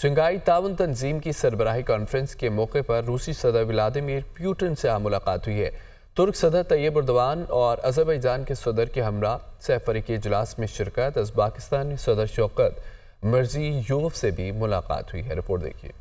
Shanghai ताउन तंजीम की सरबराही conference के मौके पर रूसी सदर व्लादिमीर पुतिन से मुलाकात हुई है। तुर्क सदर तैयब एर्दोगान और अज़रबैजान के सदर के हमरा सह-फरीकी इजलास में शिरकत। उज़्बेकिस्तानी सदर शौकत मिर्ज़ियोयेव से भी मुलाकात हुई है। रिपोर्ट देखिए।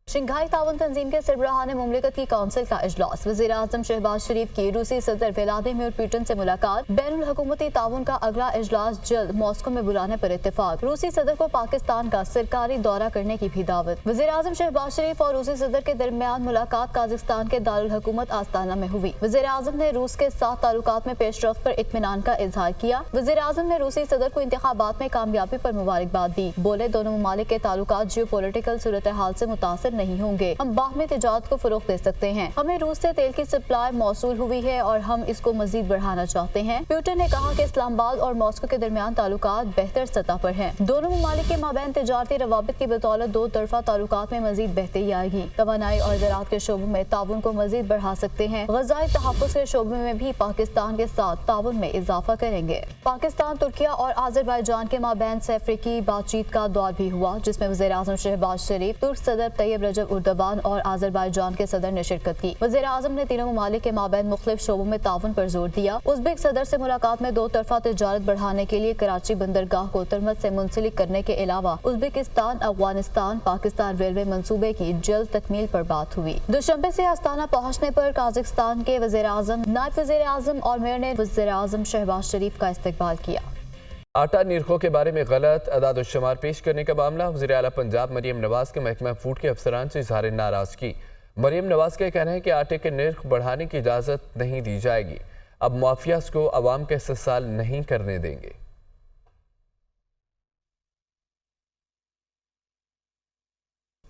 शंघाई ताउन तंजीम के सरबराहान मुमलिकत की काउंसिल का इजलास, वज़ीर आज़म शहबाज शरीफ की रूसी सदर व्लादिमीर पुतिन से मुलाकात, बैनुल हुकूमती ताउन का अगला इजलास जल्द मॉस्को में बुलाने पर इत्तेफाक, रूसी सदर को पाकिस्तान का सरकारी दौरा करने की भी दावत। वज़ीर आज़म शहबाज शरीफ और रूसी सदर के दरमियान मुलाकात काज़ाख्स्तान के दारुल हुकूमत आस्ताना में हुई। वज़ीर आज़म ने रूस के साथ ताल्लुकात में पेशरफ्त पर इत्मीनान का इजहार किया। वज़ीर आज़म ने रूसी सदर को इंतखाबात में कामयाबी पर मुबारकबाद दी। बोले, दोनों ममालिक के ताल्लुकात जियोपॉलिटिकल सूरत हाल से मुतासिर नहीं होंगे, हम बाहमी तिजारत को फरोग दे सकते हैं। हमें रूस से तेल की सप्लाई मौसूल हुई है और हम इसको मजीद बढ़ाना चाहते हैं। पुतिन ने कहा कि इस्लामाबाद और मॉस्को के दरमियान ताल्लुकात बेहतर सतह पर हैं। दोनों ममालिक के माबैन तिजारती रवाबित की बदौलत दो तरफा ताल्लुकात में मजीद बेहतरी आएगी। तवानाई और ज़राअत के शोबों में ताउन को मजीद बढ़ा सकते हैं। ग़ज़ाई तहफ़्फ़ुज़ के शोबे में भी पाकिस्तान के साथ ताउन में इजाफा करेंगे। पाकिस्तान, तुर्किया और आज़रबाईजान के माबैन सह-अफ़रीकी बातचीत का दौर भी हुआ, जिसमें वज़ीर आज़म शहबाज शरीफ, तुर्क सदर तैयब रजब एर्दोगान और आज़रबाईजान के सदर ने शिरकत की। वज़ीर आज़म ने तीनों ममालिक के माबैन मुख्तलिफ शोबों में ताउन पर जोर दिया। उज़्बेक सदर से मुलाकात में दो तरफा तिजारत बढ़ाने के लिए कराची बंदरगाह को तरमत से मुंसलिक करने के अलावा उज़्बेकिस्तान अफगानिस्तान पाकिस्तान रेलवे मंसूबे की जल्द तकमील पर बात हुई। दुशंबे से आस्ताना पहुँचने पर काज़ाख्स्तान के वज़ीर आज़म, नायब वज़ीर आज़म और मेयर ने वज़ीर आज़म शहबाज शरीफ का इस्तकबाल किया। आटा निरखों के बारे में गलत अदाद-ओ-शुमार पेश करने का मामला, वज़ीर आला पंजाब मरियम नवाज के महकमा फूड के अफसरान से इजहार नाराजगी। मरियम नवाज का कहना है कि आटे के निर्ख बढ़ाने की इजाज़त नहीं दी जाएगी। अब माफियाज को अवाम का इस्तेसाल नहीं करने देंगे।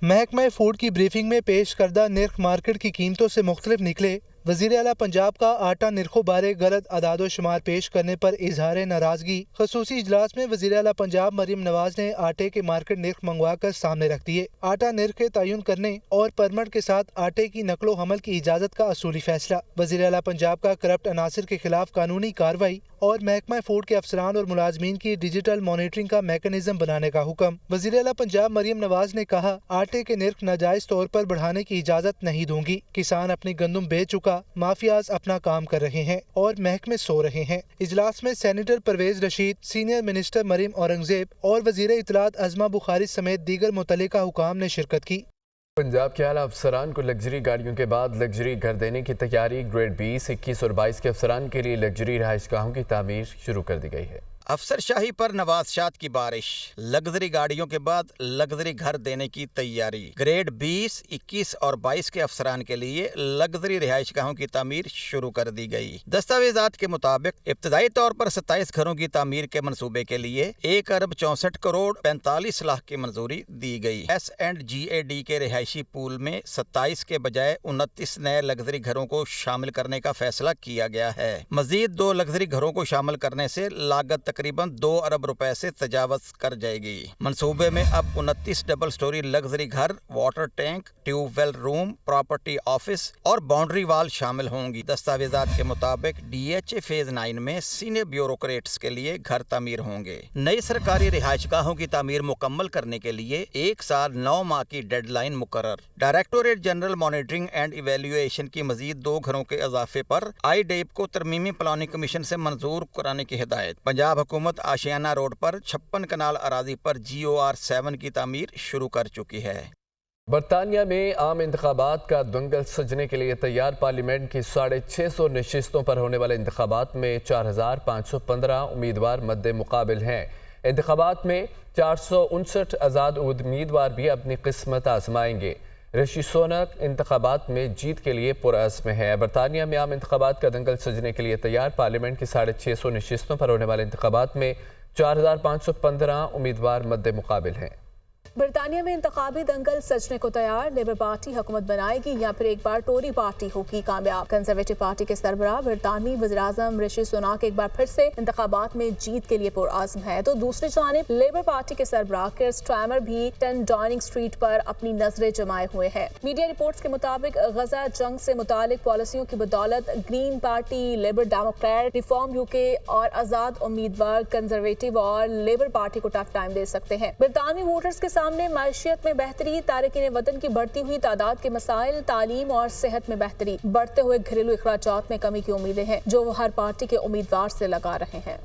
महकमा फूड की ब्रीफिंग में पेश करदा निर्ख मार्केट की कीमतों से मुख्तलिफ निकले। वज़ीर आला पंजाब का आटा निरखों बारे गलत अदादो शुमार पेश करने पर इजहार नाराजगी। खसूसी इजलास में वज़ीर आला पंजाब मरियम नवाज ने आटे के मार्केट निर्ख मंगवा कर सामने रख दिए। आटा निर्ख के तयन करने और परमिट के साथ आटे की नकलो हमल की इजाजत का असूली फैसला। वज़ीर आला पंजाब का करप्ट अनासिर के खिलाफ कानूनी कार्रवाई और महकमा फूड के अफसरान और मुलाजमीन की डिजिटल मॉनिटरिंग का मैकेनिज्म बनाने का हुक्म। वज़ीर आला पंजाब मरियम नवाज ने कहा, आटे के निर्ख नाजायज तौर पर बढ़ाने की इजाजत नहीं दूंगी। किसान अपनी गंदुम बेच चुका, माफियाज अपना काम कर रहे हैं और महकमे सो रहे हैं। इजलास में senator Pervez Rashid, senior minister Maryam Aurangzeb और वजीर इत्तलात अज़मा बुखारी समेत दीगर मुतल्लिका हुकाम ने शिरकत की। पंजाब के आला अफसरान को लग्जरी गाड़ियों के बाद लग्जरी घर देने की तैयारी। ग्रेड 20, 21 और 22 के अफसरान के लिए लग्जरी रहायशगाहों की तामीर शुरू कर दी गई है। अफसरशाही पर नवाज़शात की बारिश, लग्जरी गाड़ियों के बाद लग्जरी घर देने की तैयारी। ग्रेड 20, 21 और 22 के अफसरान के लिए लग्जरी रिहाइशगाहों की तामीर शुरू कर दी गई। दस्तावेजात के मुताबिक इब्तदाई तौर पर 27 घरों की तामीर के मंसूबे के लिए 1 अरब 64 करोड़ 45 लाख की मंजूरी दी गई। S&GAD के रिहायशी पूल में 27 के बजाय 29 नए लग्जरी घरों को शामिल करने का फैसला किया गया है। मजीद 2 लग्जरी घरों को शामिल करने से लागत तकरीबन 2 अरब रुपए से तजावज कर जाएगी। मंसूबे में अब 29 डबल स्टोरी लग्जरी घर, water tank, tubewell room, property office और बाउंड्री वाल शामिल होंगी। दस्तावेजात के मुताबिक DHA फेज 9 में सीनियर ब्यूरोक्रेट्स के लिए घर तामीर होंगे। नई सरकारी रिहायशगाहों की तामीर मुकम्मल करने के लिए 1 साल 9 माह की डेडलाइन मुकर्रर। Directorate general monitoring and evaluation की मजीद 2 घरों के इजाफे पर IDEP को तरमीमी प्लानिंग कमीशन से मंजूर कराने की हिदायत। पंजाब हुकूमत आशियाना रोड पर 56 कनाल अराजी पर GOR 7 की तामीर शुरू कर चुकी है। बरतानिया में आम इंतखाबात का दंगल सजने के लिए तैयार। पार्लियामेंट की 650 नशिस्तों पर होने वाले इंतखाबात में 4515 उम्मीदवार मद्दे मुकाबिल हैं। इंतखाबात में 459 आज़ाद उम्मीदवार भी अपनी किस्मत आजमाएंगे। ऋषि सुनक इंतखाबात में जीत के लिए पुरअज़्म है। बरतानिया में आम इंतखाबात का दंगल सजने के लिए तैयार। पार्लियामेंट की 650 नशिस्तों पर होने वाले इंतखाबात में 4515 उम्मीदवार मद्दे मुकाबिल हैं। बरतानिया में इंतखाबी दंगल सजने को तैयार। लेबर पार्टी हुकूमत बनाएगी या फिर एक बार टोरी पार्टी होगी कामयाब। कंजर्वेटिव पार्टी के सरबराह बरतानवी वज़ीर-ए-आज़म ऋषि सुनक एक बार फिर से इंतखाबात में जीत के लिए पुरअज़्म है, तो दूसरी जानिब लेबर पार्टी के सरबराह कीर स्टारमर भी 10 डाउनिंग स्ट्रीट पर अपनी नजरें जमाए हुए हैं। मीडिया रिपोर्ट्स के मुताबिक गजा जंग से मुतालिक पॉलिसियों की बदौलत green party, labour Democrat, reform UK और आजाद उम्मीदवार कंजर्वेटिव और लेबर पार्टी को टफ टाइम दे सकते हैं। बरतानवी वोटर्स के साथ सामने माशियत में बेहतरी, तारकीन वतन की बढ़ती हुई तादाद के मसाइल, तालीम और सेहत में बेहतरी, बढ़ते हुए घरेलू अखराजात में कमी की उम्मीदें हैं जो वो हर पार्टी के उम्मीदवार से लगा रहे हैं।